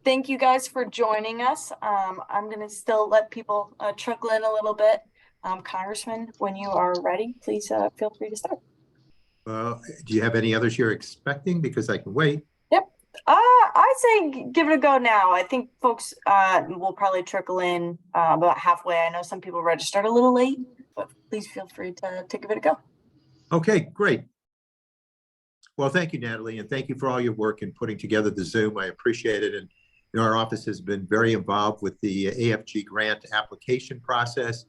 thank you guys for joining us. I'm going to still let people trickle in a little bit. Congressman, when you are ready, please feel free to start. Do you have any others you're expecting? Because I can wait. Yep. I'd say give it a go now. I think folks will probably trickle in about halfway. I know some people registered a little late, but please feel free to give it a go. Okay, great. Well, thank you, Natalie, and thank you for all your work in putting together the Zoom. I appreciate it. And our office has been very involved with the AFG grant application process.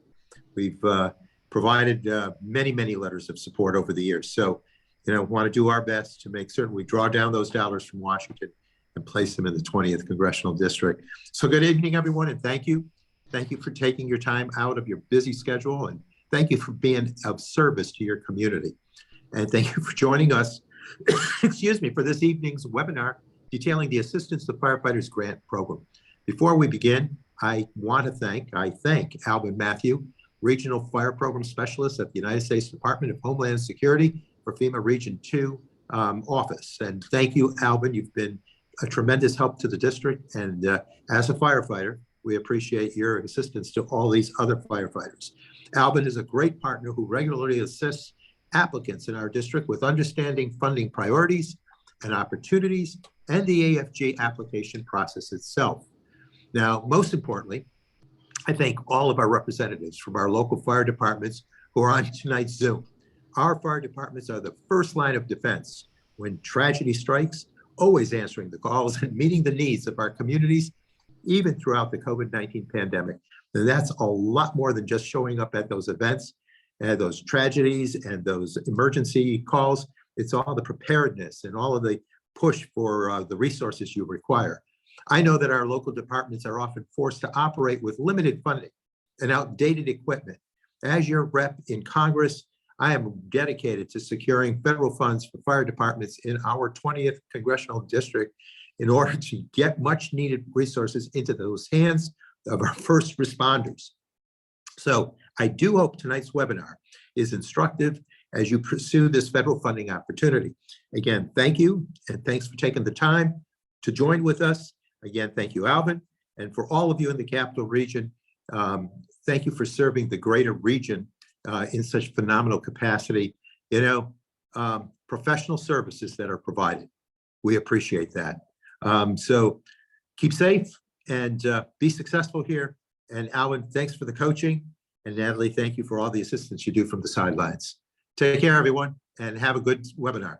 We've provided many letters of support over the years. So, want to do our best to make certain we draw down those dollars from Washington and place them in the 20th Congressional District. So good evening, everyone, and thank you. Thank you for taking your time out of your busy schedule, and thank you for being of service to your community. And thank you for joining us, excuse me, for this evening's webinar detailing the Assistance to Firefighters Grant Program. Before we begin, I thank Alvin Matthew, Regional Fire Program Specialist at the United States Department of Homeland Security for FEMA Region 2 office. And thank you, Alvin. You've been a tremendous help to the district. And as a firefighter, we appreciate your assistance to all these other firefighters. Alvin is a great partner who regularly assists applicants in our district with understanding funding priorities and opportunities and the AFG application process itself. Now, most importantly, I thank all of our representatives from our local fire departments who are on tonight's Zoom. Our fire departments are the first line of defense when tragedy strikes, always answering the calls and meeting the needs of our communities, even throughout the COVID-19 pandemic. And that's a lot more than just showing up at those events and those tragedies and those emergency calls. It's all the preparedness and all of the push for the resources you require. I know that our local departments are often forced to operate with limited funding and outdated equipment. As your rep in Congress, I am dedicated to securing federal funds for fire departments in our 20th Congressional District in order to get much needed resources into those hands of our first responders. So I do hope tonight's webinar is instructive as you pursue this federal funding opportunity. Again, thank you, and thanks for taking the time to join with us. Again, thank you, Alvin, and for all of you in the Capital Region, thank you for serving the greater region in such phenomenal capacity. Professional services that are provided. We appreciate that. So keep safe and be successful here. And Alvin, thanks for the coaching. And Natalie, thank you for all the assistance you do from the sidelines. Take care, everyone, and have a good webinar.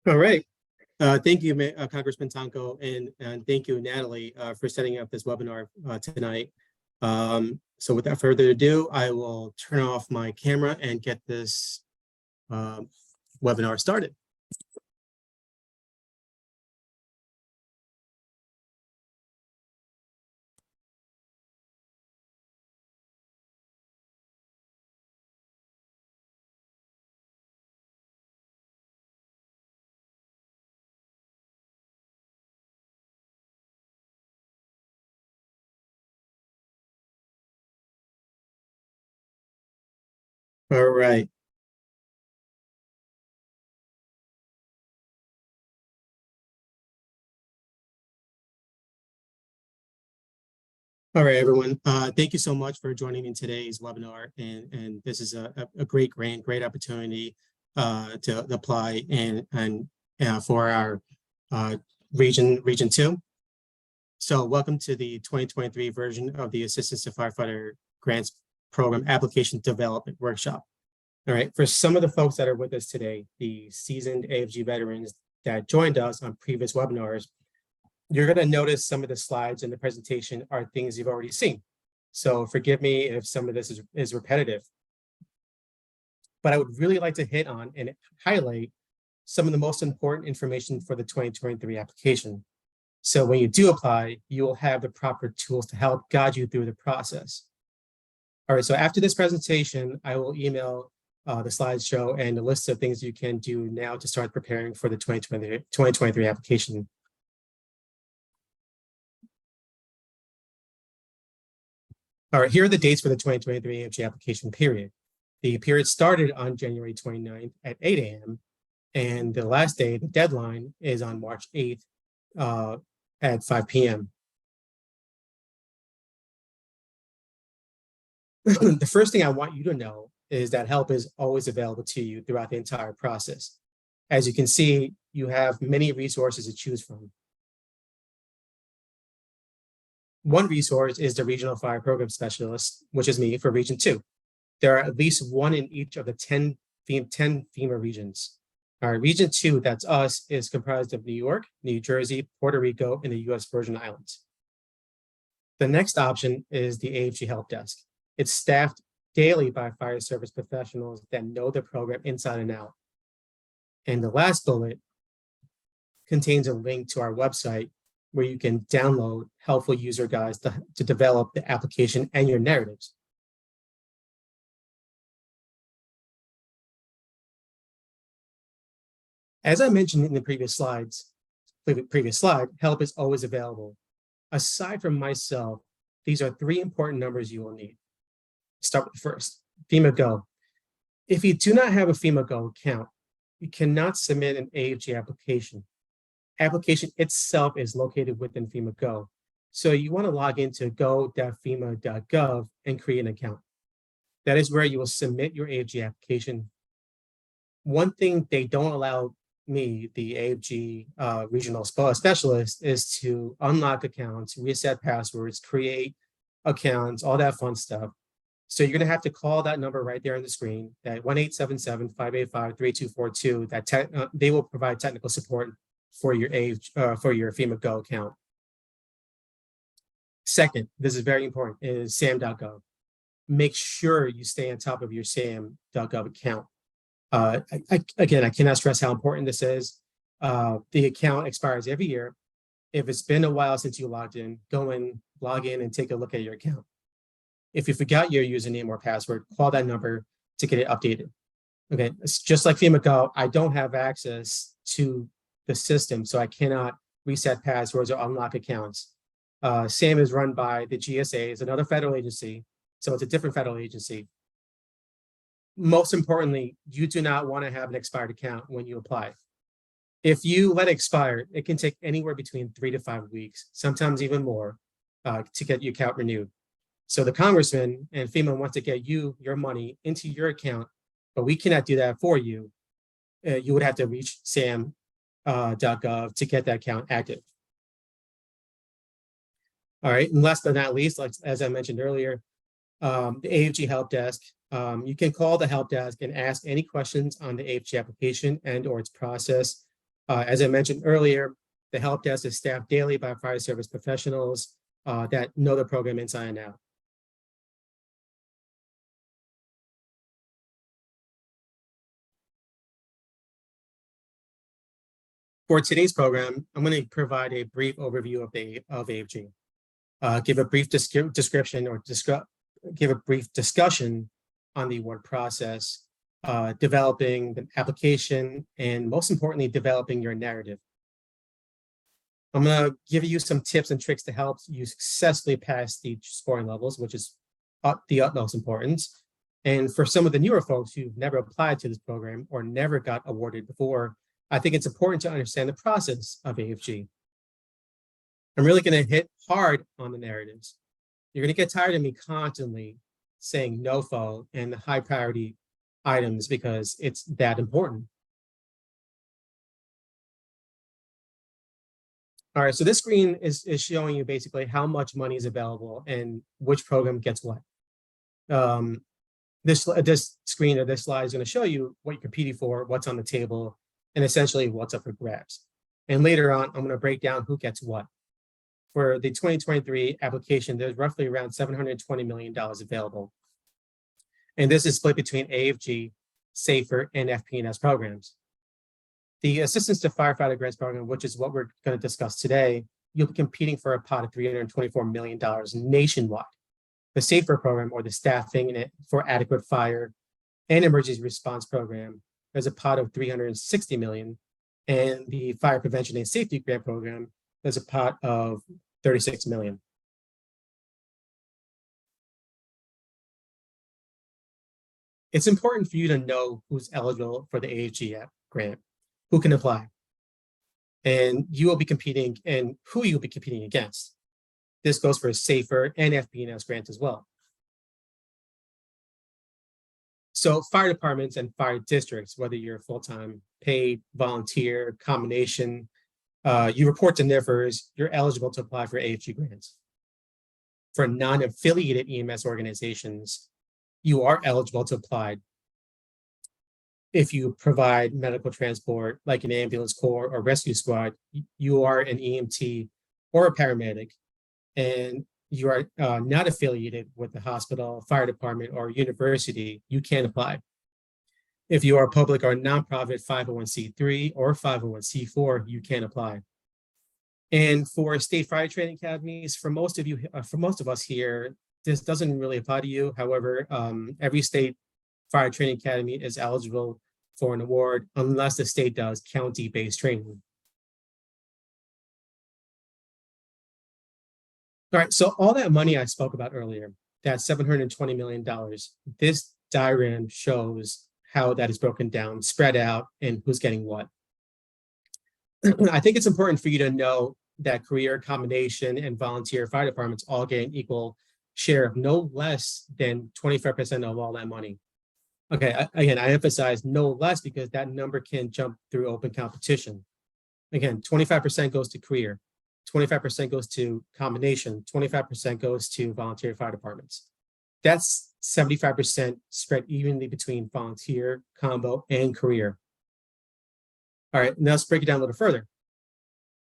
All right. Thank you, Congressman Tonko, and thank you, Natalie, for setting up this webinar tonight. So without further ado, I will turn off my camera and get this webinar started. All right. All right, everyone. Thank you so much for joining in today's webinar. And this is a great grant, great opportunity to apply and for our region 2. So welcome to the 2023 version of the Assistance to Firefighter Grants Program Application Development Workshop. All right, for some of the folks that are with us today, the seasoned AFG veterans that joined us on previous webinars, you're going to notice some of the slides in the presentation are things you've already seen. So forgive me if some of this is repetitive. But I would really like to hit on and highlight some of the most important information for the 2023 application. So when you do apply, you will have the proper tools to help guide you through the process. All right, so after this presentation, I will email the slideshow and a list of things you can do now to start preparing for the 2023 application. All right, here are the dates for the 2023 AFG application period. The period started on January 29th at 8 a.m. And the last day, the deadline, is on March 8th at 5 p.m. The first thing I want you to know is that help is always available to you throughout the entire process. As you can see, you have many resources to choose from. One resource is the Regional Fire Program Specialist, which is me for Region 2. There are at least one in each of the 10 FEMA regions. Our Region 2, that's us, is comprised of New York, New Jersey, Puerto Rico, and the U.S. Virgin Islands. The next option is the AFG Help Desk. It's staffed daily by fire service professionals that know the program inside and out. And the last bullet contains a link to our website where you can download helpful user guides to develop the application and your narratives. As I mentioned in the previous slide, help is always available. Aside from myself, these are 3 important numbers you will need. Start with the first, FEMA Go. If you do not have a FEMA Go account, you cannot submit an AFG application. Application itself is located within FEMA Go. So you want to log into go.fema.gov and create an account. That is where you will submit your AFG application. One thing they don't allow me, the AFG regional specialist, is to unlock accounts, reset passwords, create accounts, all that fun stuff. So you're going to have to call that number right there on the screen, that 1-877-585-3242. That they will provide technical support for your FEMA Go account. Second, this is very important, is sam.gov. Make sure you stay on top of your sam.gov account. Again, I cannot stress how important this is. The account expires every year. If it's been a while since you logged in, go in, log in, and take a look at your account. If you forgot your username or password, call that number to get it updated. Okay, it's just like FEMA Go, I don't have access to the system, so I cannot reset passwords or unlock accounts. SAM is run by the GSA, it's another federal agency, so it's a different federal agency. Most importantly, you do not want to have an expired account when you apply. If you let it expire, it can take anywhere between 3 to 5 weeks, sometimes even more, to get your account renewed. So the Congressman and FEMA wants to get your money into your account, but we cannot do that for you. You would have to reach sam.gov to get that account active. All right, and last but not least, as I mentioned earlier, the AFG Help Desk. You can call the help desk and ask any questions on the AFG application and or its process. As I mentioned earlier, the help desk is staffed daily by fire service professionals that know the program inside and out. For today's program, I'm going to provide a brief overview of AFG, give a brief description or give a brief discussion on the award process, developing the application, and most importantly, developing your narrative. I'm going to give you some tips and tricks to help you successfully pass the scoring levels, which is the utmost importance. And for some of the newer folks who've never applied to this program or never got awarded before, I think it's important to understand the process of AFG. I'm really going to hit hard on the narratives. You're going to get tired of me constantly saying NOFO and the high priority items because it's that important. All right, so this screen is showing you basically how much money is available and which program gets what. This screen or this slide is going to show you what you're competing for, what's on the table, and essentially what's up for grabs. And later on, I'm going to break down who gets what. For the 2023 application, there's roughly around $720 million available. And this is split between AFG, SAFER, and FP&S programs. The Assistance to Firefighter Grants program, which is what we're going to discuss today, you'll be competing for a pot of $324 million nationwide. The SAFER program, or the Staffing for Adequate Fire and Emergency Response program, there's a pot of $360 million. And the Fire Prevention and Safety Grant program, there's a pot of $36 million. It's important for you to know who's eligible for the AFG grant. who can apply. And you will be competing, and who you'll be competing against. This goes for SAFER and FP&S grants as well. So fire departments and fire districts, whether you're full-time, paid, volunteer, combination, you report to NIFRs, you're eligible to apply for AFG grants. For non-affiliated EMS organizations, you are eligible to apply if you provide medical transport, like an ambulance corps or rescue squad. You are an EMT or a paramedic, and you are not affiliated with the hospital, fire department, or university, you can apply. If you are public or nonprofit 501c3 or 501c4, you can apply. And for state fire training academies, for most of us here, this doesn't really apply to you. However, every state fire training academy is eligible for an award unless the state does county-based training. All right, so all that money I spoke about earlier, that $720 million, this diagram shows how that is broken down, spread out, and who's getting what. I think it's important for you to know that career, combination, and volunteer fire departments all get an equal share of no less than 25% of all that money. Okay, again, I emphasize no less because that number can jump through open competition. Again, 25% goes to career, 25% goes to combination, 25% goes to volunteer fire departments. That's 75% spread evenly between volunteer, combo, and career. All right, now let's break it down a little further.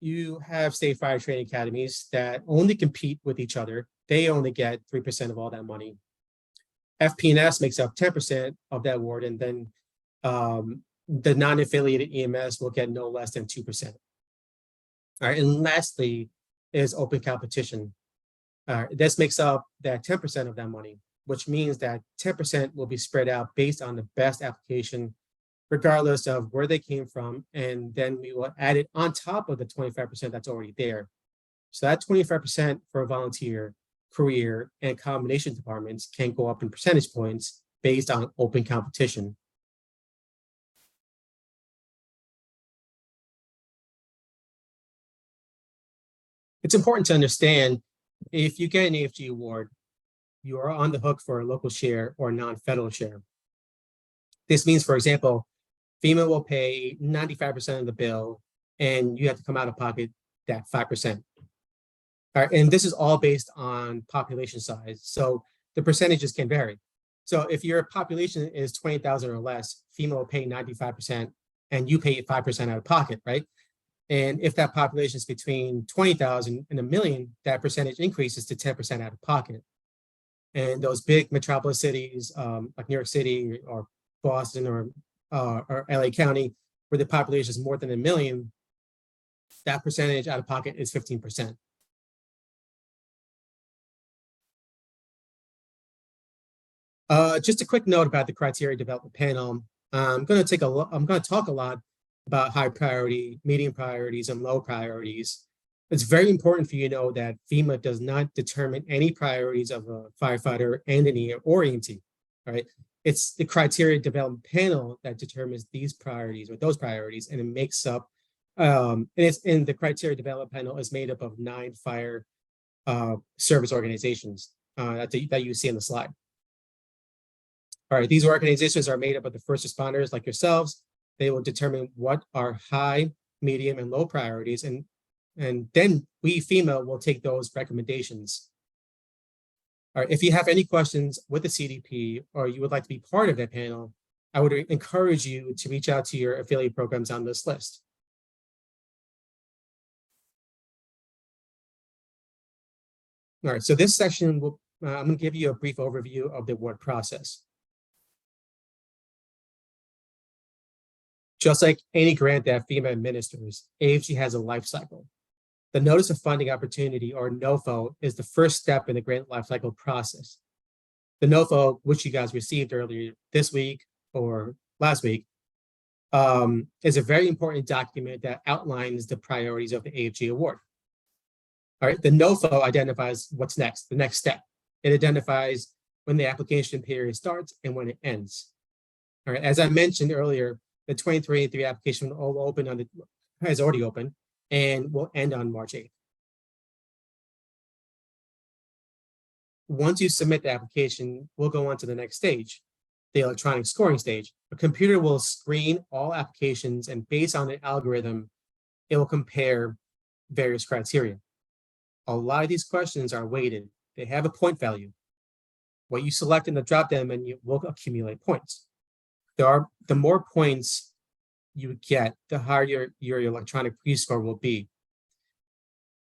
You have state fire training academies that only compete with each other. They only get 3% of all that money. FP&S makes up 10% of that award, and then the non-affiliated EMS will get no less than 2%. All right, and lastly is open competition. This makes up that 10% of that money, which means that 10% will be spread out based on the best application, regardless of where they came from, and then we will add it on top of the 25% that's already there. So that 25% for a volunteer, career, and combination departments can go up in percentage points based on open competition. It's important to understand, if you get an AFG award, you are on the hook for a local share or non-federal share. This means, for example, FEMA will pay 95% of the bill, and you have to come out of pocket that 5%. All right, and this is all based on population size, so the percentages can vary. So if your population is 20,000 or less, FEMA will pay 95%, and you pay 5% out of pocket, right? And if that population is between 20,000 and 1 million, that percentage increases to 10% out of pocket. And those big metropolis cities, like New York City or Boston or LA County, where the population is more than 1 million, that percentage out of pocket is 15%. Just a quick note about the criteria development panel. I'm going to talk a lot about high priority, medium priorities, and low priorities. It's very important for you to know that FEMA does not determine any priorities of a firefighter and an EMT, right? It's the criteria development panel that determines these priorities or those priorities, and it makes up, and the criteria development panel is made up of 9 fire service organizations that you see on the slide. All right, these organizations are made up of the first responders like yourselves. They will determine what are high, medium, and low priorities, and then we, FEMA, will take those recommendations. All right, if you have any questions with the CDP or you would like to be part of that panel, I would encourage you to reach out to your affiliate programs on this list. All right, so this section, I'm going to give you a brief overview of the award process. Just like any grant that FEMA administers, AFG has a life cycle. The Notice of Funding Opportunity, or NOFO, is the first step in the grant lifecycle process. The NOFO, which you guys received earlier this week or last week, is a very important document that outlines the priorities of the AFG award. All right, the NOFO identifies what's next, the next step. It identifies when the application period starts and when it ends. All right, as I mentioned earlier, The 2023 application will open has already opened and will end on March 8th. Once you submit the application, we'll go on to the next stage, the electronic scoring stage. A computer will screen all applications, and based on an algorithm, it will compare various criteria. A lot of these questions are weighted. They have a point value. What you select in the drop-down menu will accumulate points. The more points you get, the higher your electronic pre-score will be.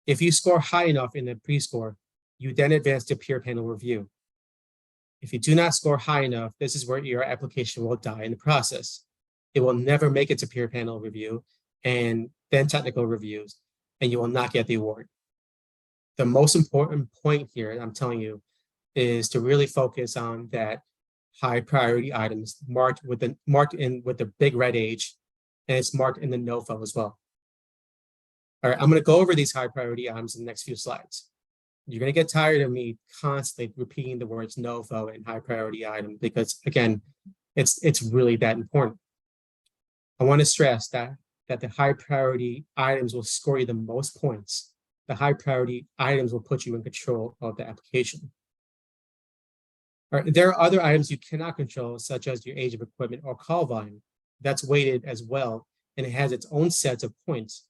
If you score high enough in the pre-score, you then advance to peer panel review. If you do not score high enough, this is where your application will die in the process. It will never make it to peer panel review and then technical reviews, and you will not get the award. The most important point here, I'm telling you, is to really focus on that high priority items marked with the big red H, and it's marked in the NOFO as well. All right, I'm going to go over these high priority items in the next few slides. You're going to get tired of me constantly repeating the words NOFO and high priority item because, again, it's really that important. I want to stress that the high priority items will score you the most points. The high priority items will put you in control of the application. All right, there are other items you cannot control, such as your age of equipment or call volume. That's weighted as well, and it has its own sets of points.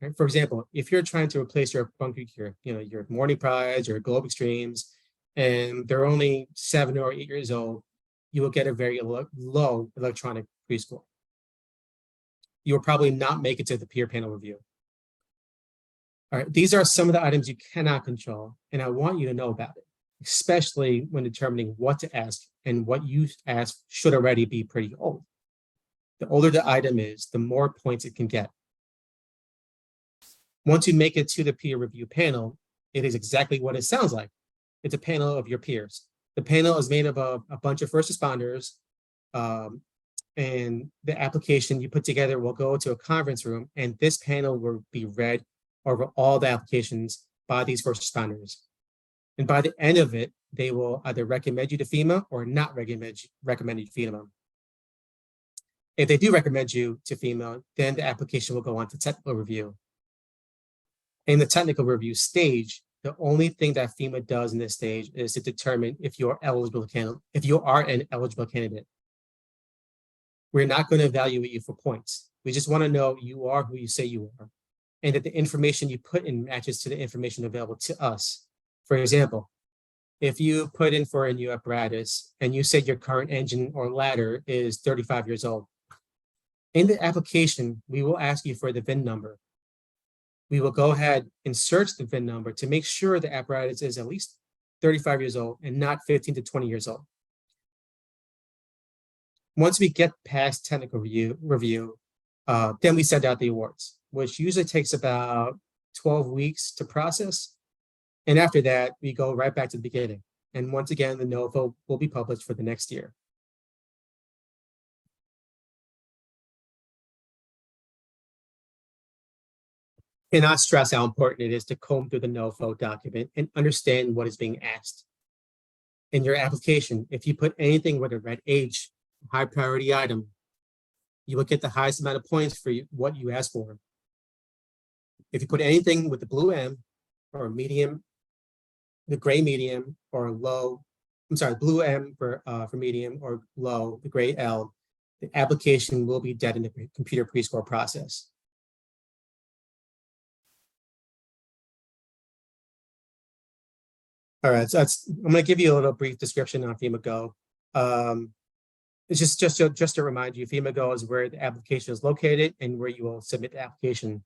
Right? For example, if you're trying to replace your bunker gear, your Morning Prides, your Globe Extremes, and they're only 7 or 8 years old, you will get a very low electronic pre-score. You will probably not make it to the peer panel review. All right, these are some of the items you cannot control, and I want you to know about it, especially when determining what to ask, and what you ask should already be pretty old. The older the item is, the more points it can get. Once you make it to the peer review panel, it is exactly what it sounds like. It's a panel of your peers. The panel is made up of a bunch of first responders, and the application you put together will go to a conference room, and this panel will be read over all the applications by these first responders. And by the end of it, they will either recommend you to FEMA or not recommend you to FEMA. If they do recommend you to FEMA, then the application will go on to technical review. In the technical review stage, the only thing that FEMA does in this stage is to determine if you are an eligible candidate. We're not going to evaluate you for points. We just want to know you are who you say you are, and that the information you put in matches to the information available to us. For example, if you put in for a new apparatus and you say your current engine or ladder is 35 years old, in the application, we will ask you for the VIN number. We will go ahead and search the VIN number to make sure the apparatus is at least 35 years old and not 15 to 20 years old. Once we get past technical review, then we send out the awards, which usually takes about 12 weeks to process. And after that, we go right back to the beginning. And once again, the NOFO will be published for the next year. Cannot stress how important it is to comb through the NOFO document and understand what is being asked. In your application, if you put anything with a red H, high priority item, you will get the highest amount of points for what you asked for. If you put anything with the blue M or medium, the gray medium or low, blue M for medium or low, the gray L, the application will be dead in the computer pre-score process. All right, so I'm going to give you a little brief description on FEMA Go. It's just to remind you, FEMA Go is where the application is located and where you will submit the application.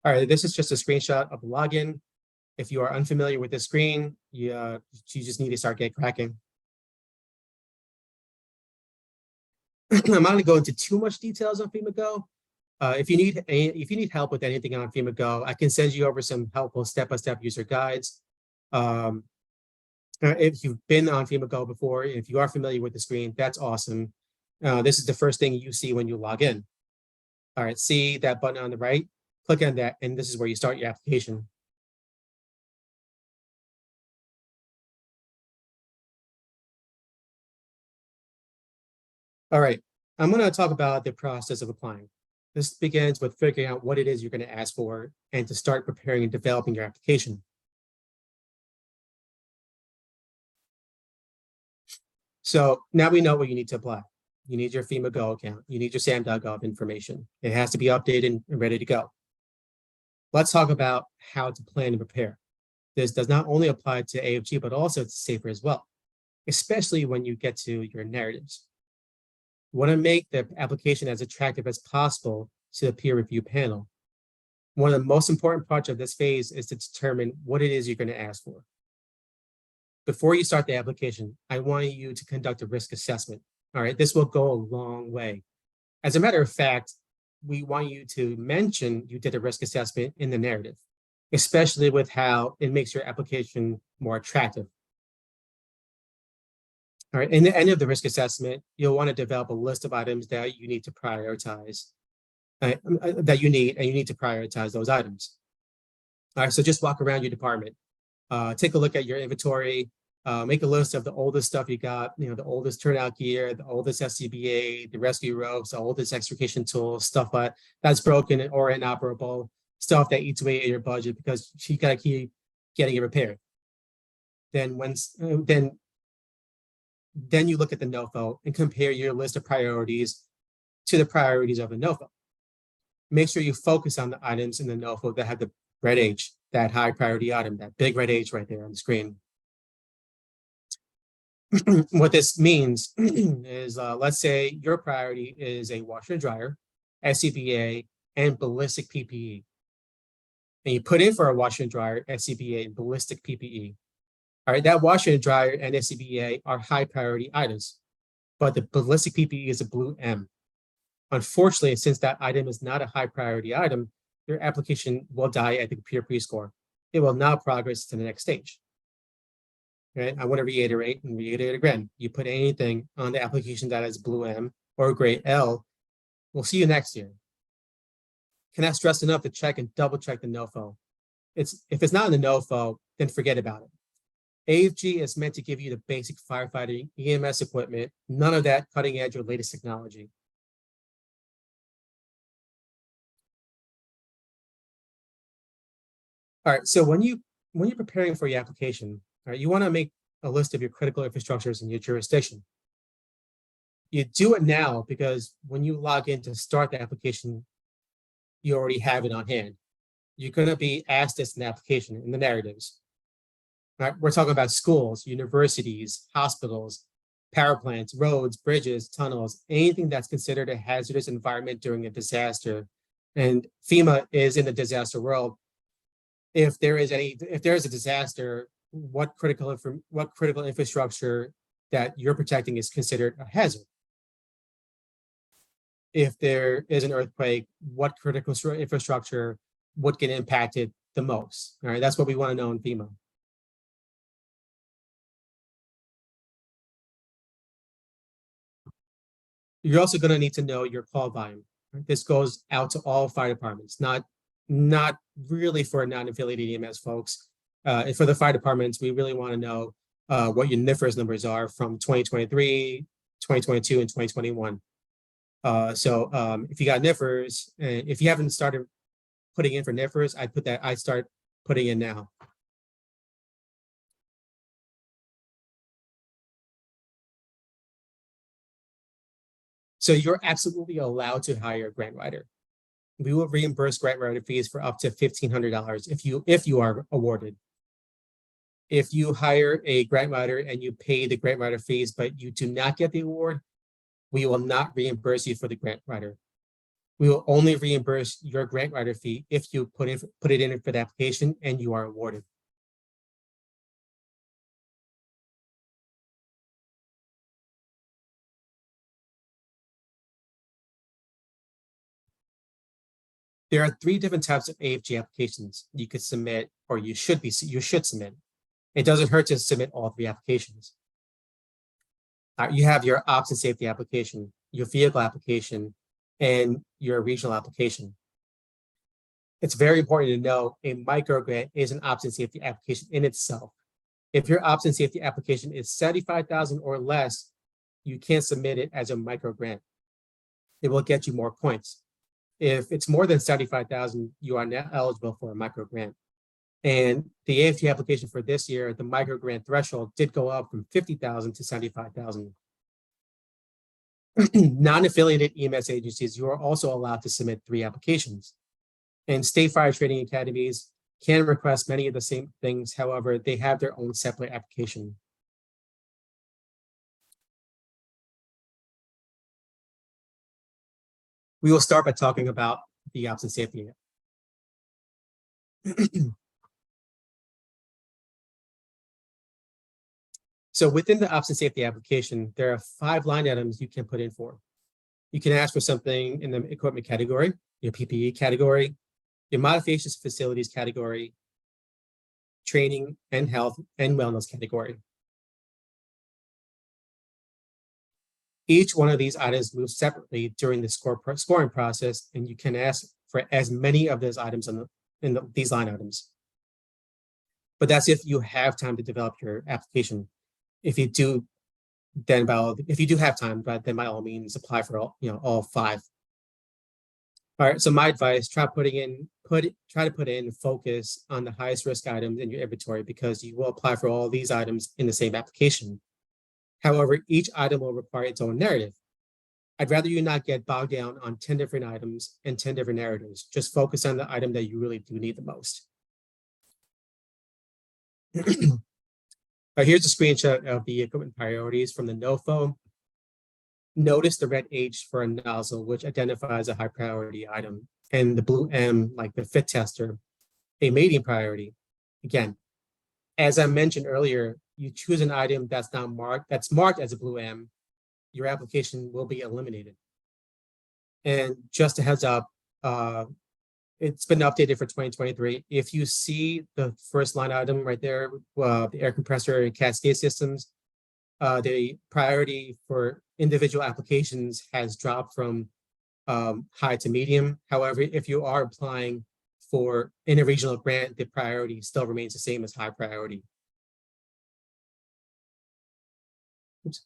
All right, this is just a screenshot of the login. If you are unfamiliar with this screen, you just need to start get cracking. I'm not going to go into too much details on FEMA Go. If you need help with anything on FEMA Go, I can send you over some helpful step-by-step user guides. If you've been on FEMA Go before, if you are familiar with the screen, that's awesome. This is the first thing you see when you log in. All right, see that button on the right? Click on that, and this is where you start your application. All right, I'm going to talk about the process of applying. This begins with figuring out what it is you're going to ask for and to start preparing and developing your application. So now we know what you need to apply. You need your FEMA Go account. You need your SAM.gov information. It has to be updated and ready to go. Let's talk about how to plan and prepare. This does not only apply to AFG, but also to SAFER as well, especially when you get to your narratives. You want to make the application as attractive as possible to the peer review panel. One of the most important parts of this phase is to determine what it is you're going to ask for. Before you start the application, I want you to conduct a risk assessment. All right, this will go a long way. As a matter of fact, we want you to mention you did a risk assessment in the narrative, especially with how it makes your application more attractive. All right, in the end of the risk assessment, you'll want to develop a list of items that you need to prioritize, that you need to prioritize those items. All right, so just walk around your department, take a look at your inventory, make a list of the oldest stuff you got, the oldest turnout gear, the oldest SCBA, the rescue ropes, the oldest extrication tools, stuff that's broken or inoperable, stuff that eats away at your budget because you got to keep getting it repaired. Then you look at the NOFO and compare your list of priorities to the priorities of the NOFO. Make sure you focus on the items in the NOFO that have the red H, that high priority item, that big red H right there on the screen. What this means is, let's say your priority is a washer and dryer, SCBA, and ballistic PPE. And you put in for a washer and dryer, SCBA, and ballistic PPE. All right, that washer and dryer and SCBA are high priority items, but the ballistic PPE is a blue M. Unfortunately, since that item is not a high priority item, your application will die at the peer pre-score. It will not progress to the next stage. Right? I want to reiterate again. You put anything on the application that is blue M or gray L, we'll see you next year. Cannot stress enough to check and double check the NOFO. If it's not in the NOFO, then forget about it. AFG is meant to give you the basic firefighting EMS equipment, none of that cutting edge or latest technology. All right, so when you're preparing for your application, all right, you want to make a list of your critical infrastructures in your jurisdiction. You do it now because when you log in to start the application, you already have it on hand. You're going to be asked this in the application, in the narratives. All right, we're talking about schools, universities, hospitals, power plants, roads, bridges, tunnels, anything that's considered a hazardous environment during a disaster. And FEMA is in the disaster world. If there is a disaster, what critical infrastructure that you're protecting is considered a hazard? If there is an earthquake, what critical infrastructure would get impacted the most? All right, that's what we want to know in FEMA. You're also going to need to know your call volume. This goes out to all fire departments, not really for non-affiliated EMS folks. For the fire departments, we really want to know what your NIFRS numbers are from 2023, 2022, and 2021. If you got NIFRS, and if you haven't started putting in for NIFRS, I'd start putting in now. So you're absolutely allowed to hire a grant writer. We will reimburse grant writer fees for up to $1,500 if you are awarded. If you hire a grant writer and you pay the grant writer fees, but you do not get the award, we will not reimburse you for the grant writer. We will only reimburse your grant writer fee if you put it in for the application and you are awarded. There are 3 different types of AFG applications you could submit, or you should submit. It doesn't hurt to submit all 3 applications. You have your ops and safety application, your vehicle application, and your regional application. It's very important to know a micro grant is an ops and safety application in itself. If your ops and safety application is $75,000 or less, you can't submit it as a micro grant. It will get you more points. If it's more than 75,000, you are now eligible for a micro grant. And the AFG application for this year, the micro grant threshold did go up from 50,000 to 75,000. Non-affiliated EMS agencies, you are also allowed to submit 3 applications. And state fire training academies can request many of the same things. However, they have their own separate application. We will start by talking about the Ops and Safety Act. So within the Ops and Safety application, there are 5 line items you can put in for. You can ask for something in the equipment category, your PPE category, your modifications facilities category, training and health and wellness category. Each one of these items moves separately during the scoring process, and you can ask for as many of those items in these line items. But that's if you have time to develop your application. If you do, then if you do have time, but then by all means apply for all 5. All right. So my advice: try to put in focus on the highest risk items in your inventory, because you will apply for all these items in the same application. However, each item will require its own narrative. I'd rather you not get bogged down on 10 different items and 10 different narratives. Just focus on the item that you really do need the most. Here's a screenshot of the equipment priorities from the NOFO. Notice the red H for a nozzle, which identifies a high priority item, and the blue M, like the fit tester, a medium priority. Again, as I mentioned earlier, you choose an item that's marked as a blue M, your application will be eliminated. And just a heads up, it's been updated for 2023. If you see the first line item right there, the air compressor and cascade systems, the priority for individual applications has dropped from high to medium. However, if you are applying for interregional grant, the priority still remains the same as high priority. Oops.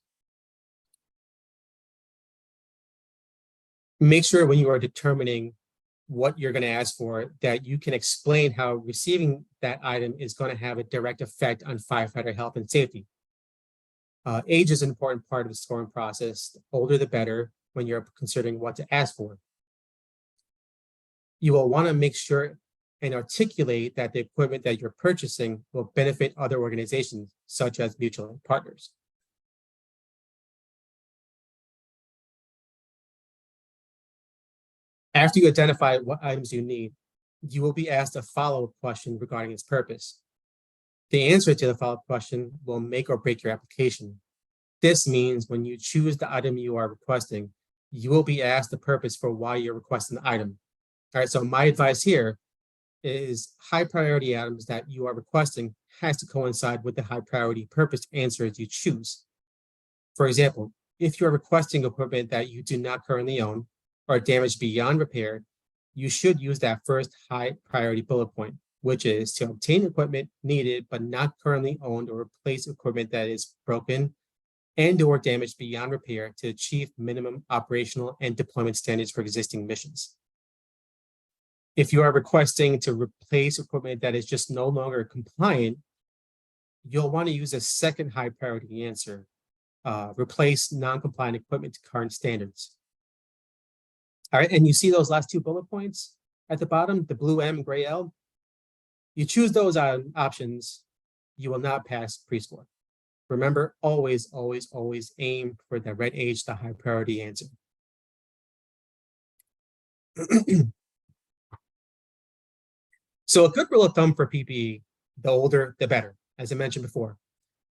Make sure when you are determining what you're going to ask for, that you can explain how receiving that item is going to have a direct effect on firefighter health and safety. Age is an important part of the scoring process. The older, the better when you're considering what to ask for. You will want to make sure and articulate that the equipment that you're purchasing will benefit other organizations, such as mutual partners. After you identify what items you need, you will be asked a follow-up question regarding its purpose. The answer to the follow-up question will make or break your application. This means when you choose the item you are requesting, you will be asked the purpose for why you're requesting the item. All right, so my advice here is high priority items that you are requesting has to coincide with the high priority purpose answers you choose. For example, if you're requesting equipment that you do not currently own or damaged beyond repair, you should use that first high priority bullet point, which is to obtain equipment needed but not currently owned, or replace equipment that is broken and or damaged beyond repair to achieve minimum operational and deployment standards for existing missions. If you are requesting to replace equipment that is just no longer compliant, you'll want to use a second high priority answer, replace non-compliant equipment to current standards. All right, and you see those last 2 bullet points at the bottom, the blue M and gray L? You choose those options, you will not pass pre-score. Remember, always, always, always aim for the red H, the high priority answer. So a good rule of thumb for PPE, the older, the better, as I mentioned before.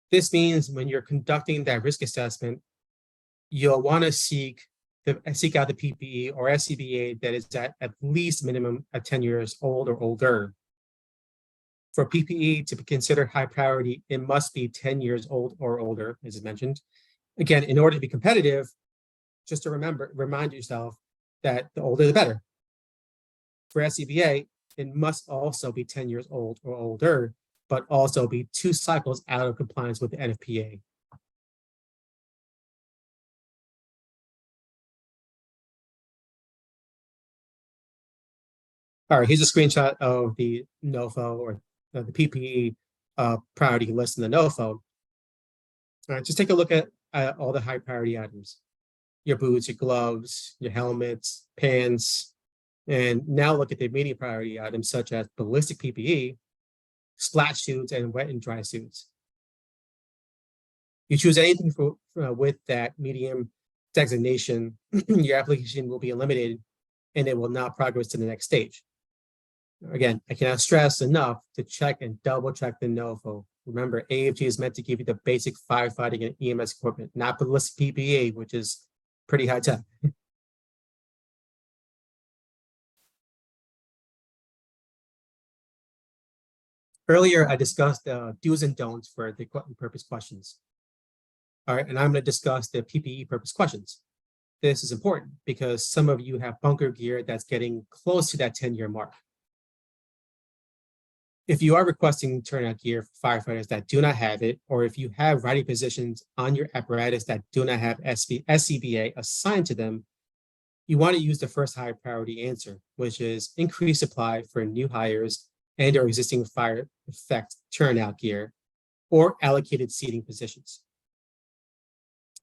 This means when you're conducting that risk assessment, you'll want to seek out the PPE or SCBA that is at least minimum 10 years old or older. For PPE to be considered high priority, it must be 10 years old or older, as I mentioned. Again, in order to be competitive, just to remind yourself that the older the better. For SCBA, it must also be 10 years old or older, but also be 2 cycles out of compliance with the NFPA. All right, here's a screenshot of the NOFO or the PPE priority list in the NOFO. All right, just take a look at all the high priority items. Your boots, your gloves, your helmets, pants, and now look at the medium priority items such as ballistic PPE, splash suits, and wet and dry suits. You choose anything with that medium designation, your application will be eliminated and it will not progress to the next stage. Again, I cannot stress enough to check and double check the NOFO. Remember, AFG is meant to give you the basic firefighting and EMS equipment, not ballistic PPE, which is pretty high tech. Earlier, I discussed do's and don'ts for the equipment purpose questions. All right, and I'm going to discuss the PPE purpose questions. This is important because some of you have bunker gear that's getting close to that 10-year mark. If you are requesting turnout gear for firefighters that do not have it, or if you have riding positions on your apparatus that do not have SCBA assigned to them, you want to use the first high priority answer, which is increase supply for new hires and or existing fire effect turnout gear or allocated seating positions.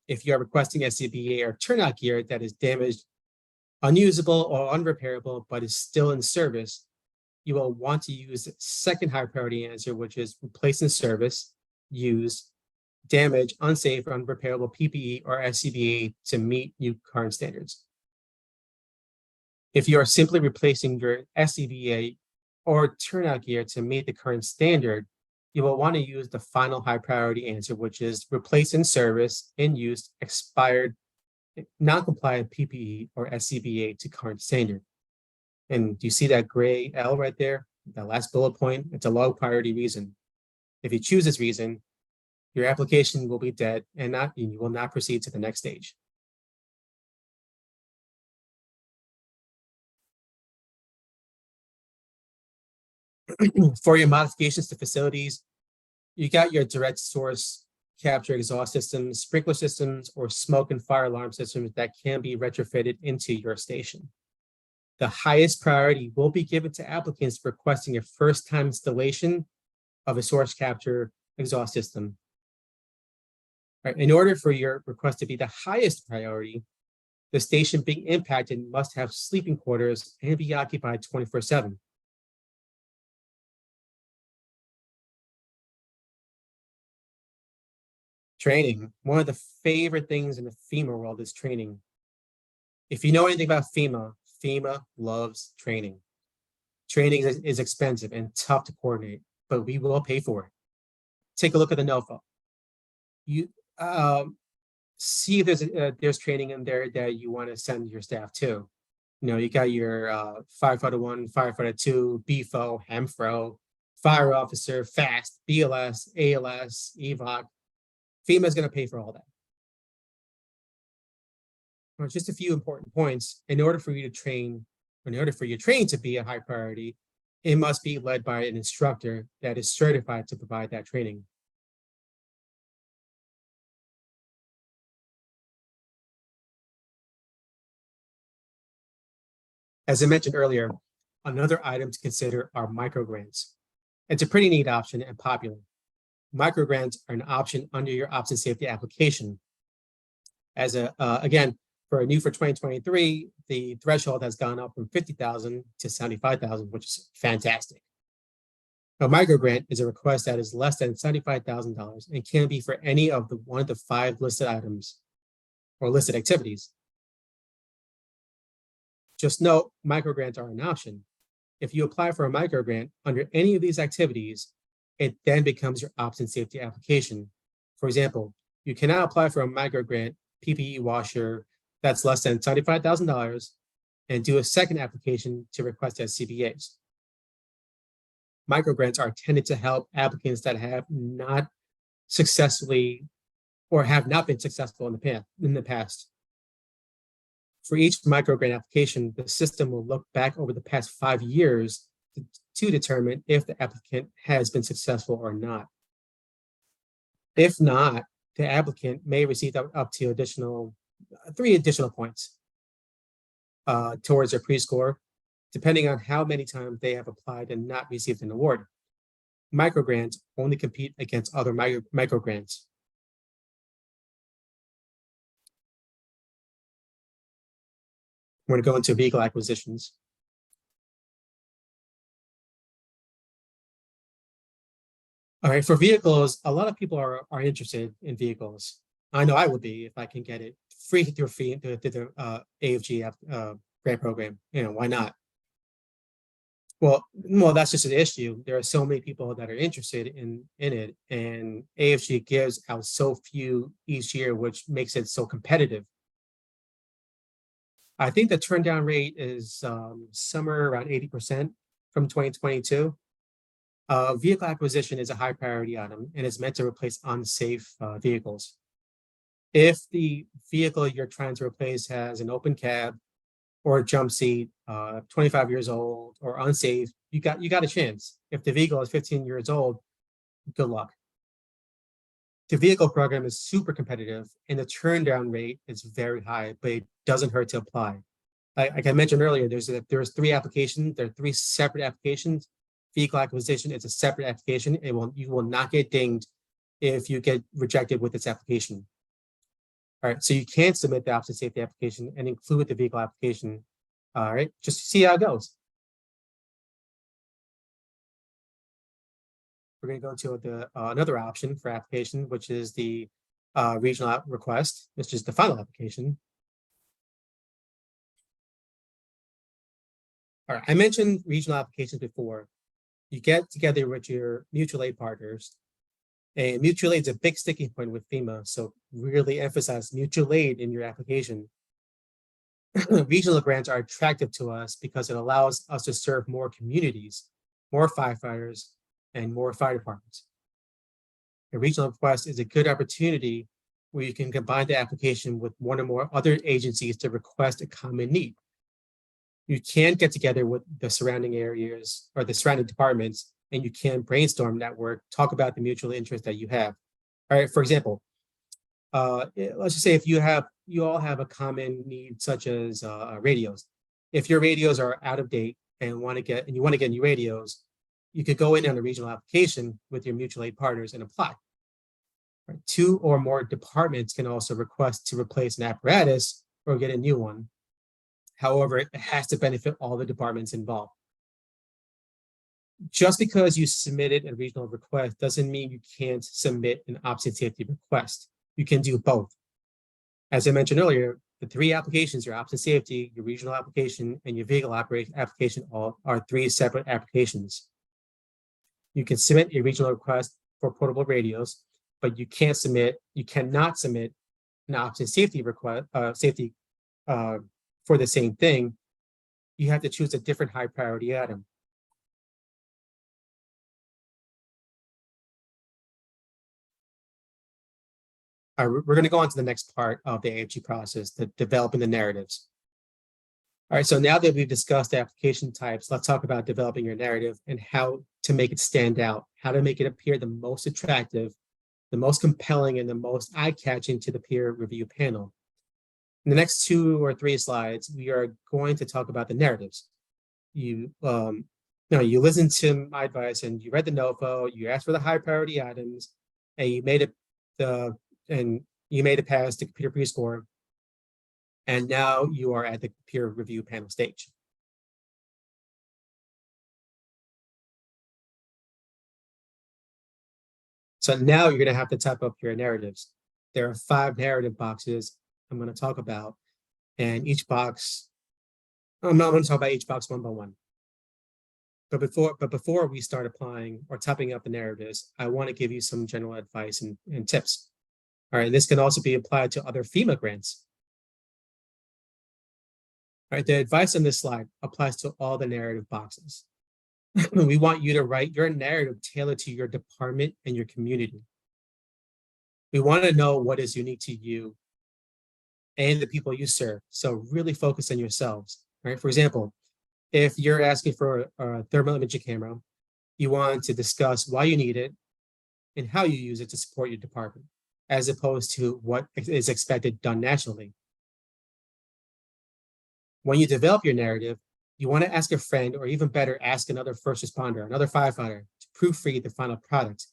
If you are requesting SCBA or turnout gear that is damaged, unusable, or unrepairable, but is still in service, you will want to use the second high priority answer, which is replace in service, use, damage, unsafe, or unrepairable PPE or SCBA to meet new current standards. If you are simply replacing your SCBA or turnout gear to meet the current standard, you will want to use the final high priority answer, which is replace in service, in use, expired, non-compliant PPE or SCBA to current standard. And do you see that gray L right there? That last bullet point, it's a low priority reason. If you choose this reason, your application will be dead and you will not proceed to the next stage. For your modifications to facilities, you got your direct source capture exhaust systems, sprinkler systems, or smoke and fire alarm systems that can be retrofitted into your station. The highest priority will be given to applicants requesting a first-time installation of a source capture exhaust system. Right. In order for your request to be the highest priority, the station being impacted must have sleeping quarters and be occupied 24/7. Training. One of the favorite things in the FEMA world is training. If you know anything about FEMA, FEMA loves training. Training is expensive and tough to coordinate, but we will pay for it. Take a look at the NOFO. You see if there's training in there that you want to send your staff to. You know, you got your firefighter 1, firefighter 2, BFO, HEMFRO, fire officer, FAST, BLS, ALS, EVOC. FEMA is going to pay for all that. Well, just a few important points. In order for your training to be a high priority, it must be led by an instructor that is certified to provide that training. As I mentioned earlier, another item to consider are microgrants. It's a pretty neat option and popular. Microgrants are an option under your ops and safety application. As again, for 2023, the threshold has gone up from 50,000 to 75,000, which is fantastic. A microgrant is a request that is less than $75,000 and can be for any of one of the 5 listed items or listed activities. Just note, microgrants are an option. If you apply for a microgrant under any of these activities, it then becomes your ops and safety application. For example, you cannot apply for a microgrant PPE washer that's less than $75,000 and do a second application to request SCBAs. Microgrants are intended to help applicants that have not successfully or have not been successful in the past. For each microgrant application, the system will look back over the past 5 years to determine if the applicant has been successful or not. If not, the applicant may receive up to 3 additional points towards their pre-score, depending on how many times they have applied and not received an award. Microgrants only compete against other microgrants. We're going to go into vehicle acquisitions. All right, for vehicles, a lot of people are interested in vehicles. I know I would be if I can get it free through the AFG grant program. You know, why not? Well, that's just an issue. There are so many people that are interested in it, and AFG gives out so few each year, which makes it so competitive. I think the turn down rate is somewhere around 80% from 2022. Vehicle acquisition is a high priority item and is meant to replace unsafe vehicles. If the vehicle you're trying to replace has an open cab or a jump seat, 25 years old or unsafe, you got a chance. If the vehicle is 15 years old, good luck. The vehicle program is super competitive and the turn down rate is very high, but it doesn't hurt to apply. Like I mentioned earlier, there's 3 applications. There are 3 separate applications. Vehicle acquisition is a separate application. You will not get dinged if you get rejected with this application. All right, so you can submit the option safety application and include the vehicle application. All right, just see how it goes. We're going to go to the another option for application, which is the regional request, which is the final application. All right, I mentioned regional applications before. You get together with your mutual aid partners, and mutual aid is a big sticking point with FEMA, so really emphasize mutual aid in your application. Regional grants are attractive to us because it allows us to serve more communities, more firefighters, and more fire departments. A regional request is a good opportunity where you can combine the application with one or more other agencies to request a common need. You can get together with the surrounding areas or the surrounding departments, and you can brainstorm network, talk about the mutual interest that you have. All right, for example, let's just say if you all have a common need, such as radios. If your radios are out of date and you want to get new radios, you could go in on a regional application with your mutual aid partners and apply. Right? 2 or more departments can also request to replace an apparatus or get a new one. However, it has to benefit all the departments involved. Just because you submitted a regional request doesn't mean you can't submit an option safety request. You can do both. As I mentioned earlier, the 3 applications, your option safety, your regional application, and your vehicle application all are 3 separate applications. You can submit a regional request for portable radios, but you cannot submit an option safety request, for the same thing. You have to choose a different high priority item. All right, we're going to go on to the next part of the AFG process, the developing the narratives. All right, so now that we've discussed the application types, let's talk about developing your narrative and how to make it stand out, how to make it appear the most attractive, the most compelling, and the most eye-catching to the peer review panel. In the next 2 or 3 slides, we are going to talk about the narratives. You listen to my advice and you read the NOFO, you asked for the high priority items, and you made it past the computer pre-score, and now you are at the peer review panel stage. So now you're going to have to type up your narratives. There are 5 narrative boxes I'm going to talk about, and each box, I'm not going to talk about each box one by one. But before we start applying or typing up the narratives, I want to give you some general advice and tips. All right, this can also be applied to other FEMA grants. All right, the advice on this slide applies to all the narrative boxes. We want you to write your narrative tailored to your department and your community. We want to know what is unique to you and the people you serve. So really focus on yourselves, right? For example, if you're asking for a thermal imaging camera, you want to discuss why you need it and how you use it to support your department, as opposed to what is expected done nationally. When you develop your narrative, You want to ask a friend, or even better, ask another first responder, another firefighter, to proofread the final product.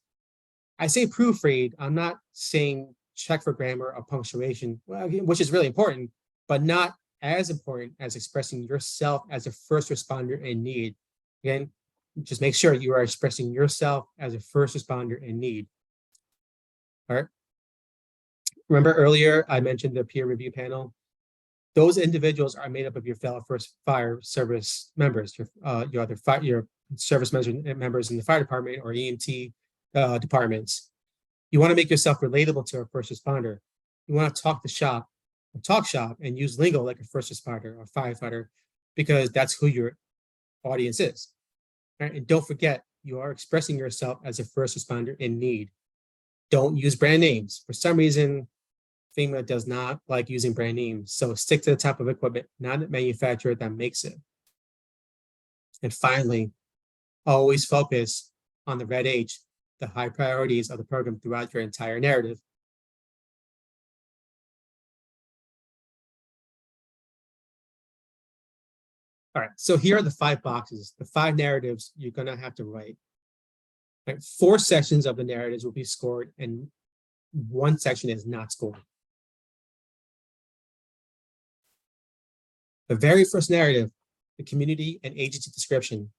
I say proofread, I'm not saying check for grammar or punctuation, which is really important, but not as important as expressing yourself as a first responder in need. Again, just make sure you are expressing yourself as a first responder in need. All right. Remember earlier, I mentioned the peer review panel. Those individuals are made up of your fellow first fire service members, your service members in the fire department or EMT departments. You want to make yourself relatable to a first responder. You want to talk shop and use lingo like a first responder or firefighter, because that's who your audience is. Right? And don't forget, you are expressing yourself as a first responder in need. Don't use brand names. For some reason, FEMA does not like using brand names. So stick to the type of equipment, not the manufacturer that makes it. And finally, always focus on the red H, the high priorities of the program throughout your entire narrative. All right, so here are the 5 boxes, the 5 narratives you're gonna have to write. Right, 4 sections of the narratives will be scored and 1 section is not scored. The very first narrative, the community and agency description.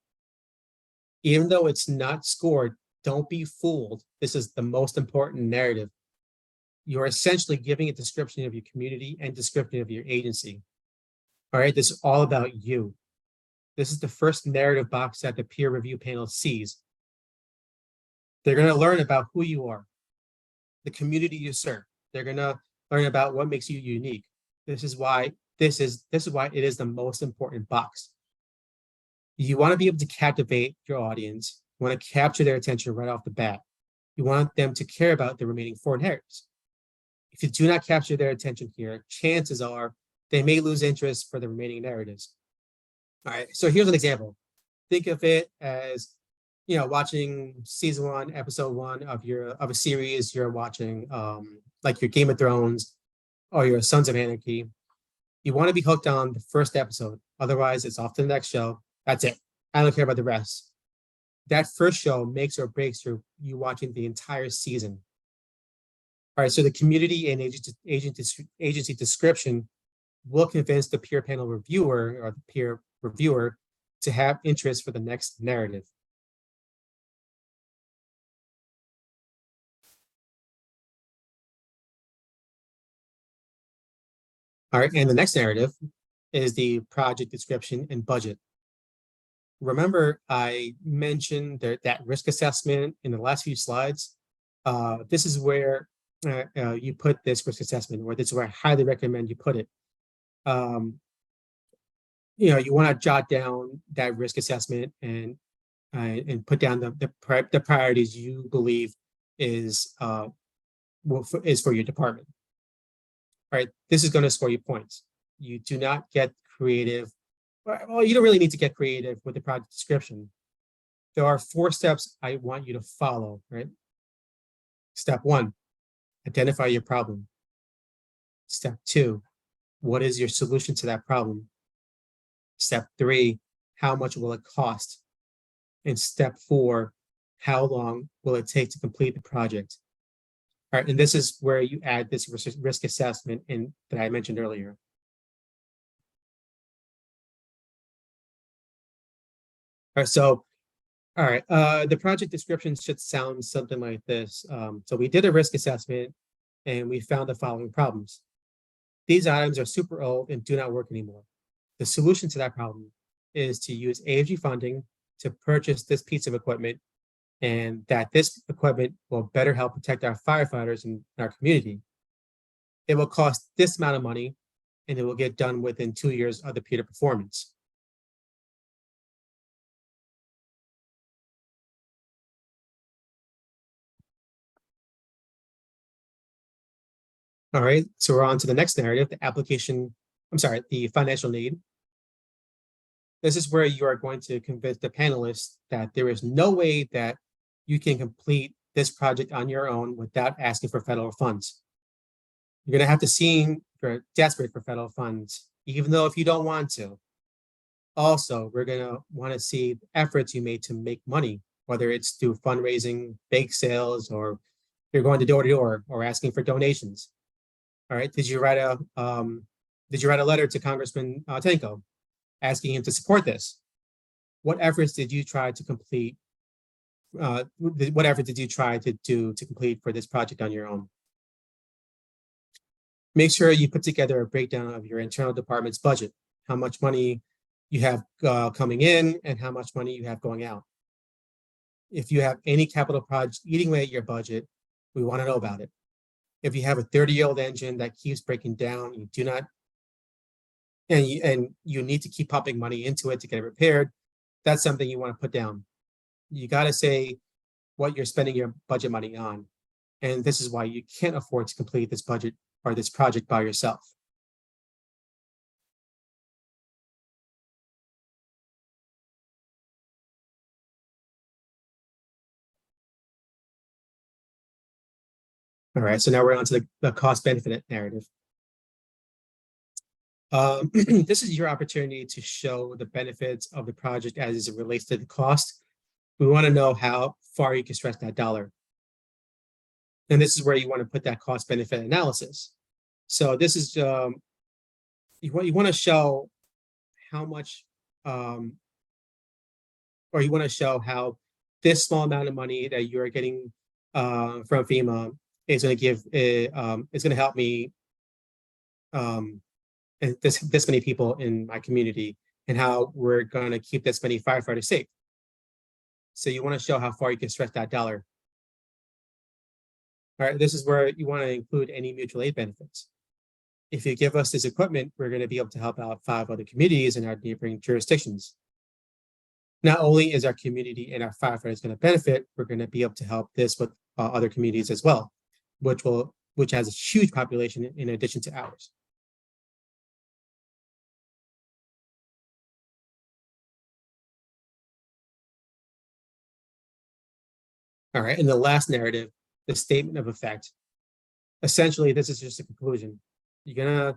Even though it's not scored, don't be fooled. This is the most important narrative. You're essentially giving a description of your community and description of your agency. All right, this is all about you. This is the first narrative box that the peer review panel sees. They're going to learn about who you are, the community you serve. They're going to learn about what makes you unique. This is why it is the most important box. You want to be able to captivate your audience. You want to capture their attention right off the bat. You want them to care about the remaining 4 narratives. If you do not capture their attention here, chances are they may lose interest for the remaining narratives. All right, so here's an example. Think of it as, watching season 1, episode 1 of a series you're watching, like your Game of Thrones or your Sons of Anarchy. You want to be hooked on the first episode. Otherwise, it's off to the next show. That's it. I don't care about the rest. That first show makes or breaks you watching the entire season. All right, so the community and agency description will convince the peer panel reviewer or the peer reviewer to have interest for the next narrative. All right, and the next narrative is the project description and budget. Remember, I mentioned that risk assessment in the last few slides. This is where you put this risk assessment, or this is where I highly recommend you put it. You want to jot down that risk assessment and put down the priorities you believe is for your department. All right, this is going to score you points. You do not get creative. Well, you don't really need to get creative with the project description. There are 4 steps I want you to follow, right? Step 1, identify your problem. Step 2, what is your solution to that problem? Step 3, how much will it cost? And step 4, how long will it take to complete the project? All right, and this is where you add this risk assessment that I mentioned earlier. All right, the project description should sound something like this. So we did a risk assessment and we found the following problems. These items are super old and do not work anymore. The solution to that problem is to use AFG funding to purchase this piece of equipment, and that this equipment will better help protect our firefighters in our community. It will cost this amount of money, and it will get done within 2 years of the peer performance. All right, so we're on to the next narrative, the financial need. This is where you are going to convince the panelists that there is no way that you can complete this project on your own without asking for federal funds. You're going to have to seem you're desperate for federal funds, even though if you don't want to. Also, we're going to want to see efforts you made to make money, whether it's through fundraising, bake sales, or you're going to door or asking for donations. All right. Did you write a letter to Congressman Tonko asking him to support this? What efforts did you try to complete? What effort did you try to do to complete for this project on your own? Make sure you put together a breakdown of your internal department's budget, how much money you have coming in and how much money you have going out. If you have any capital projects eating away at your budget, we want to know about it. If you have a 30-year-old engine that keeps breaking down, you do not, and you need to keep pumping money into it to get it repaired, that's something you want to put down. You got to say what you're spending your budget money on. And this is why you can't afford to complete this budget or this project by yourself. All right, so now we're on to the cost benefit narrative. This is your opportunity to show the benefits of the project as it relates to the cost. We want to know how far you can stretch that dollar. And this is where you want to put that cost benefit analysis. So this is, you want to show how much, or you want to show how this small amount of money that you're getting from FEMA is going to give, is going to help me and this many people in my community, and how we're going to keep this many firefighters safe. So you want to show how far you can stretch that dollar. All right, this is where you want to include any mutual aid benefits. If you give us this equipment, we're going to be able to help out 5 other communities in our neighboring jurisdictions. Not only is our community and our firefighters going to benefit, we're going to be able to help this with other communities as well, which has a huge population in addition to ours. All right, and the last narrative, the statement of effect. Essentially, this is just a conclusion. You're gonna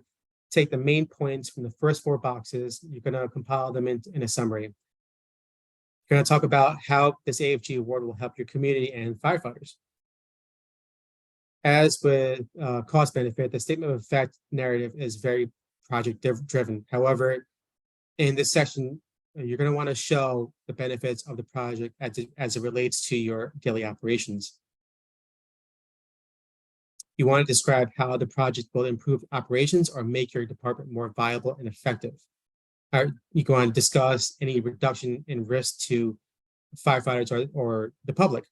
take the main points from the first 4 boxes, you're gonna compile them in a summary. You're gonna talk about how this AFG award will help your community and firefighters. As with cost benefit, the statement of effect narrative is very project driven. However, in this section, you're going to want to show the benefits of the project as it relates to your daily operations. You want to describe how the project will improve operations or make your department more viable and effective. You go on to discuss any reduction in risk to firefighters or the public.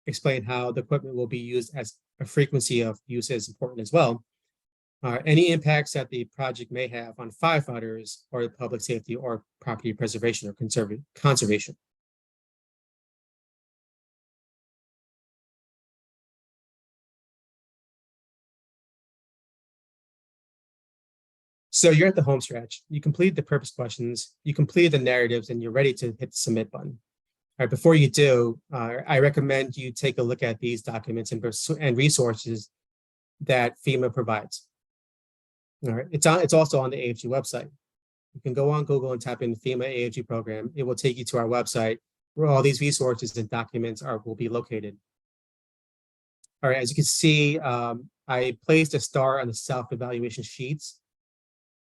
Explain how the equipment will be used, as a frequency of use is important as well. Any impacts that the project may have on firefighters or the public safety or property preservation or conservation. So you're at the home stretch. You completed the purpose questions, you completed the narratives, and you're ready to hit the submit button. All right, before you do, I recommend you take a look at these documents and resources that FEMA provides. All right, it's also on the AFG website. You can go on Google and type in FEMA AFG program. It will take you to our website where all these resources and documents will be located. All right, as you can see, I placed a star on the self-evaluation sheets.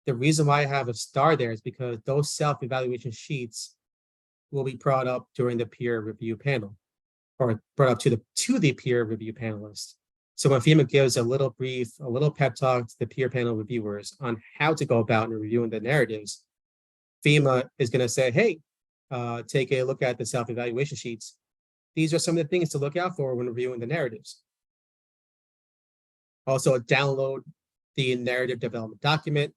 The reason why I have a star there is because those self-evaluation sheets will be brought up during the peer review panel, or brought up to the peer review panelists. So when FEMA gives a little pep talk to the peer panel reviewers on how to go about reviewing the narratives, FEMA is going to say, hey, take a look at the self-evaluation sheets. These are some of the things to look out for when reviewing the narratives. Also, download the narrative development document.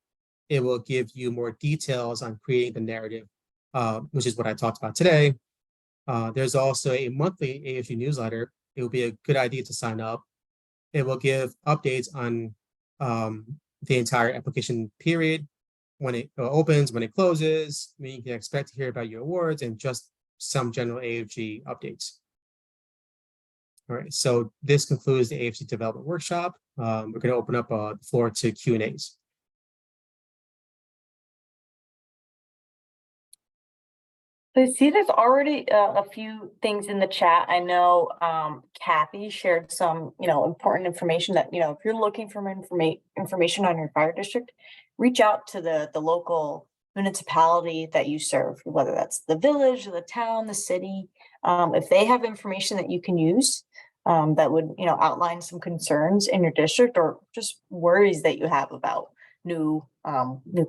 It will give you more details on creating the narrative, which is what I talked about today. There's also a monthly AFG newsletter. It will be a good idea to sign up. It will give updates on the entire application period, when it opens, when it closes, when you can expect to hear about your awards, and just some general AFG updates. All right, so this concludes the AFG development workshop. We're going to open up the floor to Q&As. So I see there's already a few things in the chat. I know Kathy shared some, important information that, if you're looking for information on your fire district, reach out to the local municipality that you serve, whether that's the village, the town, the city. If they have information that you can use that would, outline some concerns in your district or just worries that you have about new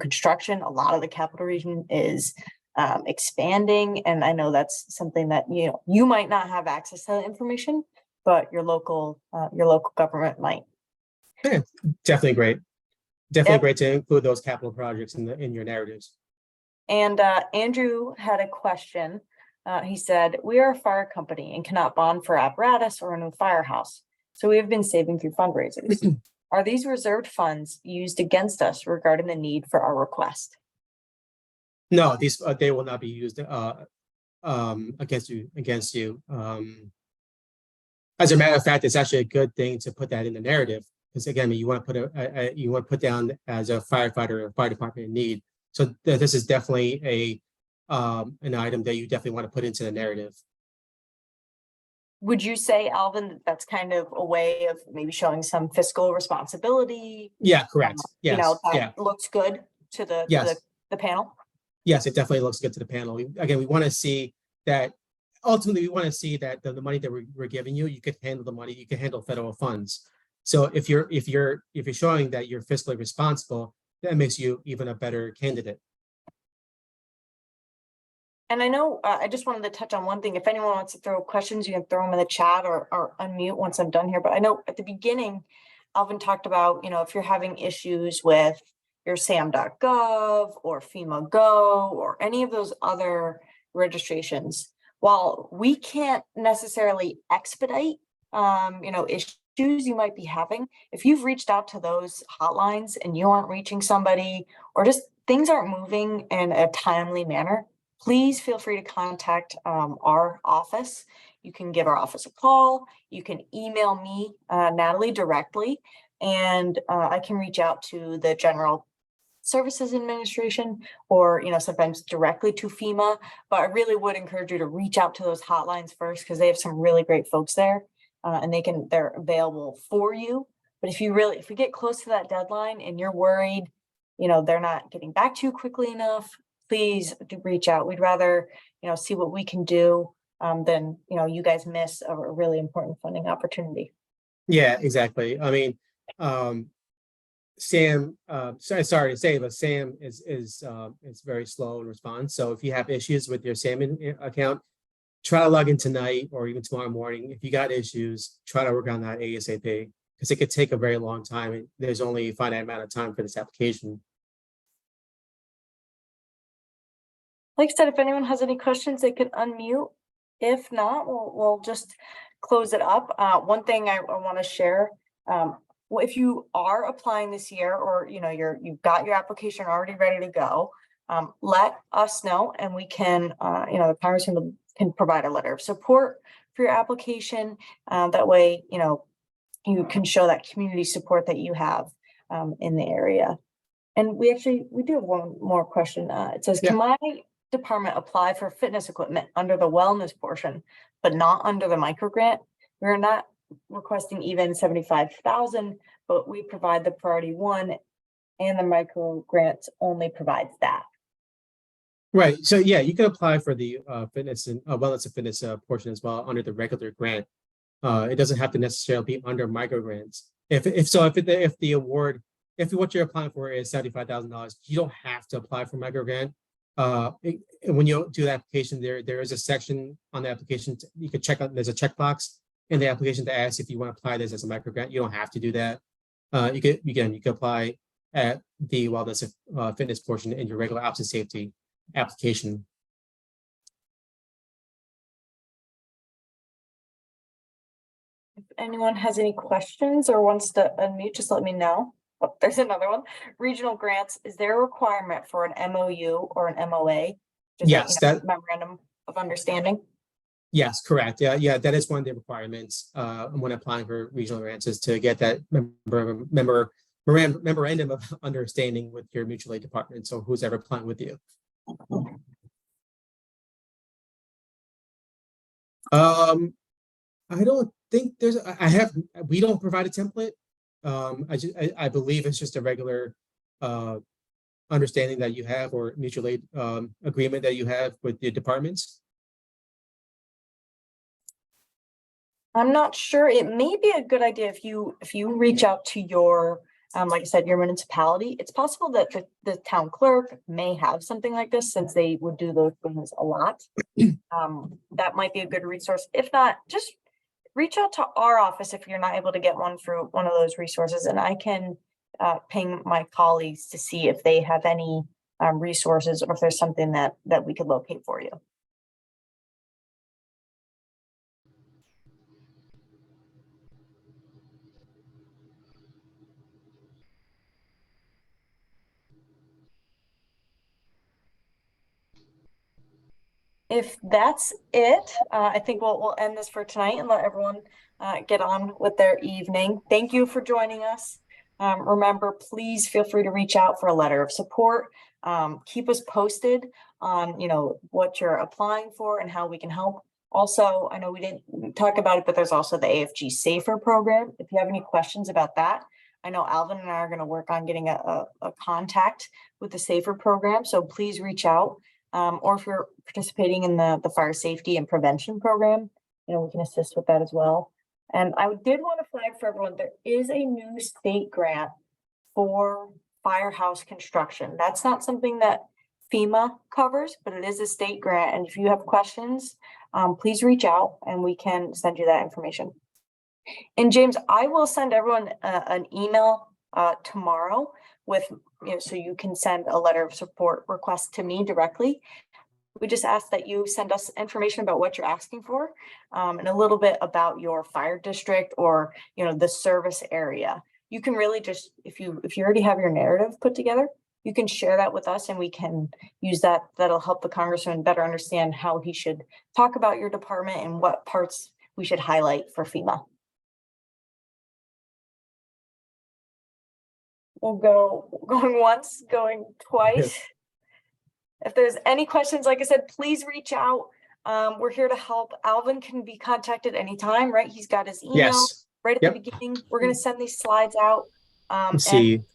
construction. A lot of the capital region is expanding. And I know that's something that, you might not have access to that information, but your local government might. Yeah, definitely great. Definitely Yep. great to include those capital projects in your narratives. And Andrew had a question. He said, we are a fire company and cannot bond for apparatus or a new firehouse. So we have been saving through fundraisers. Are these reserved funds used against us regarding the need for our request? No, these they will not be used against you. As a matter of fact, it's actually a good thing to put that in the narrative because again, you want to put down as a firefighter or fire department in need. So this is definitely an item that you definitely want to put into the narrative. Would you say, Alvin, that that's kind of a way of maybe showing some fiscal responsibility? Yeah, correct. Yes. That looks good to the panel. Yes, it definitely looks good to the panel. We want to see that ultimately we want to see that the money that we're giving you, you could handle the money, you can handle federal funds. So if you're showing that you're fiscally responsible, that makes you even a better candidate. And I know I just wanted to touch on one thing. If anyone wants to throw questions, you can throw them in the chat or unmute once I'm done here. But I know at the beginning, Alvin talked about, if you're having issues with your SAM.gov or FEMA Go or any of those other registrations, while we can't necessarily expedite, issues you might be having, if you've reached out to those hotlines and you aren't reaching somebody or just things aren't moving in a timely manner, please feel free to contact our office. You can give our office a call. You can email me, Natalie, directly, and I can reach out to the General Services Administration or, sometimes directly to FEMA. But I really would encourage you to reach out to those hotlines first because they have some really great folks there and they're available for you. But if we get close to that deadline and you're worried, they're not getting back to you quickly enough, please do reach out. We'd rather, see what we can do than, you guys miss a really important funding opportunity. Yeah, exactly. I mean, Sam, sorry to say, but Sam is very slow in response. So if you have issues with your Sam account, try to log in tonight or even tomorrow morning. If you got issues, try to work on that ASAP because it could take a very long time. And there's only a finite amount of time for this application. Like I said, if anyone has any questions, they can unmute. If not, we'll just close it up. One thing I want to share, if you are applying this year or, you've got your application already ready to go, let us know and we can, the Congressman can provide a letter of support for your application. That way, you can show that community support that you have in the area. And we do have one more question. It says, Can my department apply for fitness equipment under the wellness portion, but not under the micro grant? We're not requesting even 75,000, but we provide the priority one and the micro grants only provides that. Right. So yeah, you can apply for the fitness and wellness and fitness portion as well under the regular grant. It doesn't have to necessarily be under micro grants. If what you're applying for is $75,000, you don't have to apply for micro grant. When you do the application, there is a section on the application you can check out. There's a checkbox in the application to ask if you want to apply this as a micro grant. You don't have to do that. You can apply at the wellness fitness portion in your regular ops and safety application. If anyone has any questions or wants to unmute, just let me know. Oh, there's another one. Regional grants, is there a requirement for an MOU or an MOA? Yes, that memorandum of understanding. Yes, correct. Yeah, that is one of the requirements when applying for regional grants is to get that memorandum of understanding with your mutual aid department. So who's ever applying with you. I don't think we don't provide a template. I believe it's just a regular uh, understanding that you have or mutual aid agreement that you have with the departments. I'm not sure. It may be a good idea if you reach out to your, like I said, your municipality. It's possible that the town clerk may have something like this since they would do those things a lot. That might be a good resource. If not, just reach out to our office if you're not able to get one through one of those resources, and I can ping my colleagues to see if they have any resources or if there's something that we could locate for you. If that's it, I think we'll end this for tonight and let everyone get on with their evening. Thank you for joining us. Remember, please feel free to reach out for a letter of support. Keep us posted on, what you're applying for and how we can help. Also, I know we didn't talk about it, but there's also the AFG Safer program. If you have any questions about that, I know Alvin and I are going to work on getting a contact with the Safer program. So please reach out. Or if you're participating in the fire safety and prevention program, we can assist with that as well. And I did want to flag for everyone, there is a new state grant for firehouse construction. That's not something that FEMA covers, but it is a state grant. And if you have questions, please reach out and we can send you that information. And James, I will send everyone an email tomorrow with, so you can send a letter of support request to me directly. We just ask that you send us information about what you're asking for, and a little bit about your fire district or, the service area. You can really just, if you already have your narrative put together, you can share that with us and we can use that. That'll help the congressman better understand how he should talk about your department and what parts we should highlight for FEMA. We'll going once, going twice. If there's any questions, like I said, please reach out. We're here to help. Alvin can be contacted anytime, right? He's got his email right at the beginning. We're going to send these slides out. And,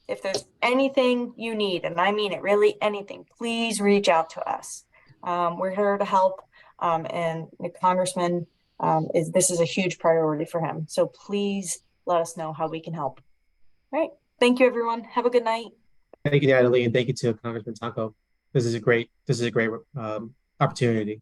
if there's anything you need, and I mean it, really anything, please reach out to us. We're here to help. And the congressman, this is a huge priority for him. So please let us know how we can help. All right. Thank you, everyone. Have a good night. Thank you, Natalie, and thank you to Congressman Tonko. This is a great opportunity.